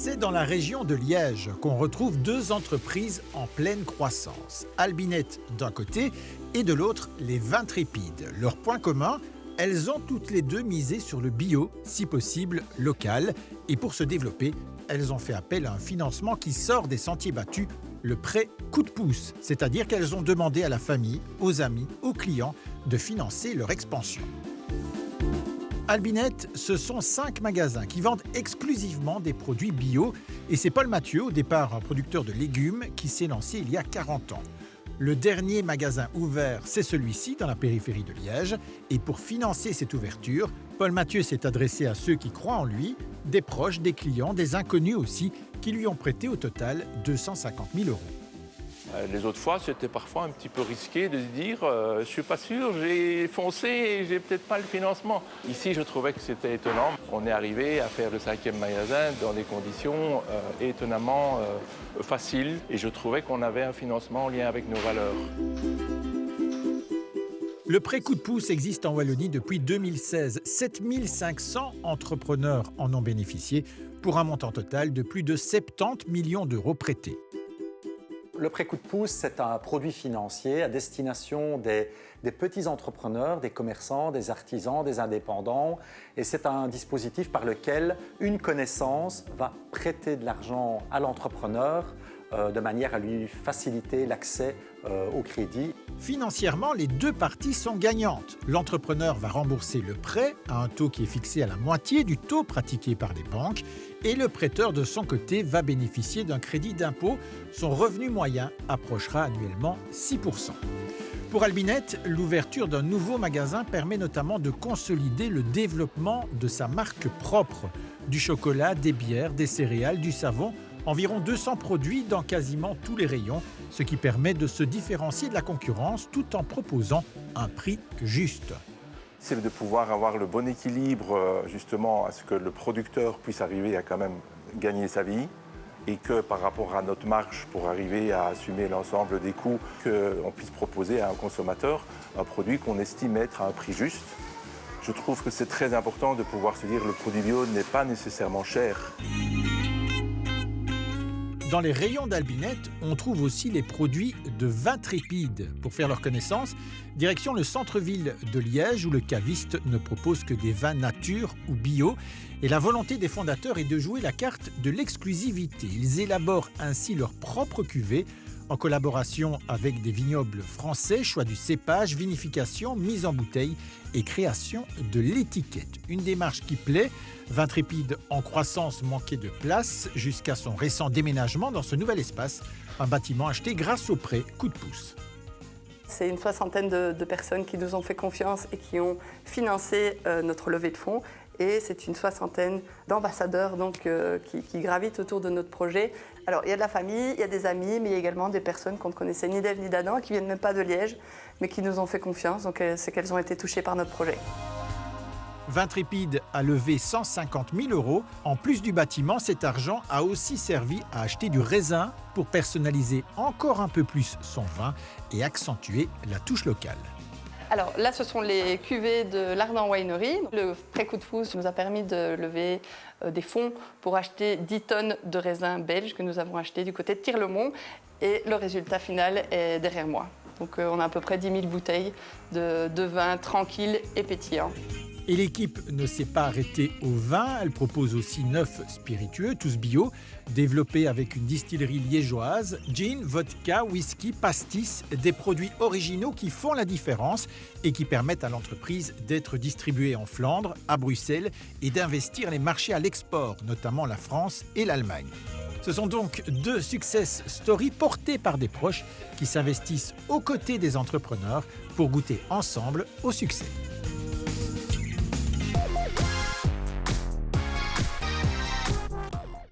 C'est dans la région de Liège qu'on retrouve deux entreprises en pleine croissance. Albinet d'un côté et de l'autre les Vintrépides. Leur point commun, elles ont toutes les deux misé sur le bio, si possible local. Et pour se développer, elles ont fait appel à un financement qui sort des sentiers battus, le prêt coup de pouce. C'est-à-dire qu'elles ont demandé à la famille, aux amis, aux clients de financer leur expansion. Albinet, ce sont 5 magasins qui vendent exclusivement des produits bio. Et c'est Paul Mathieu, au départ un producteur de légumes, qui s'est lancé il y a 40 ans. Le dernier magasin ouvert, c'est celui-ci, dans la périphérie de Liège. Et pour financer cette ouverture, Paul Mathieu s'est adressé à ceux qui croient en lui, des proches, des clients, des inconnus aussi, qui lui ont prêté au total 250 000 €. Les autres fois, c'était parfois un petit peu risqué de se dire je suis pas sûr, j'ai foncé et j'ai peut-être pas le financement. Ici, je trouvais que c'était étonnant. On est arrivé à faire le 5e magasin dans des conditions étonnamment faciles et je trouvais qu'on avait un financement en lien avec nos valeurs. Le prêt coup de pouce existe en Wallonie depuis 2016. 7 500 entrepreneurs en ont bénéficié pour un montant total de plus de 70 millions d'euros prêtés. Le prêt coup de pouce, c'est un produit financier à destination des petits entrepreneurs, des commerçants, des artisans, des indépendants. Et c'est un dispositif par lequel une connaissance va prêter de l'argent à l'entrepreneur de manière à lui faciliter l'accès au crédit. Financièrement, les deux parties sont gagnantes. L'entrepreneur va rembourser le prêt à un taux qui est fixé à la moitié du taux pratiqué par les banques et le prêteur de son côté va bénéficier d'un crédit d'impôt. Son revenu moyen approchera annuellement 6%. Pour Albinet, l'ouverture d'un nouveau magasin permet notamment de consolider le développement de sa marque propre. Du chocolat, des bières, des céréales, du savon, environ 200 produits dans quasiment tous les rayons, ce qui permet de se différencier de la concurrence tout en proposant un prix juste. C'est de pouvoir avoir le bon équilibre justement à ce que le producteur puisse arriver à quand même gagner sa vie et que par rapport à notre marge pour arriver à assumer l'ensemble des coûts, qu'on puisse proposer à un consommateur un produit qu'on estime être à un prix juste. Je trouve que c'est très important de pouvoir se dire que le produit bio n'est pas nécessairement cher. Dans les rayons d'Albinet, on trouve aussi les produits de Vintrépides. Pour faire leur connaissance, direction le centre-ville de Liège où le caviste ne propose que des vins nature ou bio. Et la volonté des fondateurs est de jouer la carte de l'exclusivité. Ils élaborent ainsi leur propre cuvée en collaboration avec des vignobles français, choix du cépage, vinification, mise en bouteille et création de l'étiquette. Une démarche qui plaît. Vintrépide en croissance manquait de place jusqu'à son récent déménagement dans ce nouvel espace, un bâtiment acheté grâce au prêt coup de pouce. C'est une 60aine de personnes qui nous ont fait confiance et qui ont financé notre levée de fonds. Et c'est une 60aine d'ambassadeurs qui gravitent autour de notre projet. Alors, il y a de la famille, il y a des amis, mais il y a également des personnes qu'on ne connaissait ni d'Ève ni d'Adam, qui ne viennent même pas de Liège, mais qui nous ont fait confiance. Donc, c'est qu'elles ont été touchées par notre projet. Vintrépide a levé 150 000 €. En plus du bâtiment, cet argent a aussi servi à acheter du raisin pour personnaliser encore un peu plus son vin et accentuer la touche locale. Alors là, ce sont les cuvées de l'Ardent Winery. Le prêt coup de pouce nous a permis de lever des fonds pour acheter 10 tonnes de raisins belges que nous avons achetés du côté de Tirlemont. Et le résultat final est derrière moi. Donc on a à peu près 10 000 bouteilles de vin tranquille et pétillant. Et l'équipe ne s'est pas arrêtée au vin, elle propose aussi 9 spiritueux, tous bio, développés avec une distillerie liégeoise, gin, vodka, whisky, pastis, des produits originaux qui font la différence et qui permettent à l'entreprise d'être distribuée en Flandre, à Bruxelles et d'investir les marchés à l'export, notamment la France et l'Allemagne. Ce sont donc 2 success stories portées par des proches qui s'investissent aux côtés des entrepreneurs pour goûter ensemble au succès.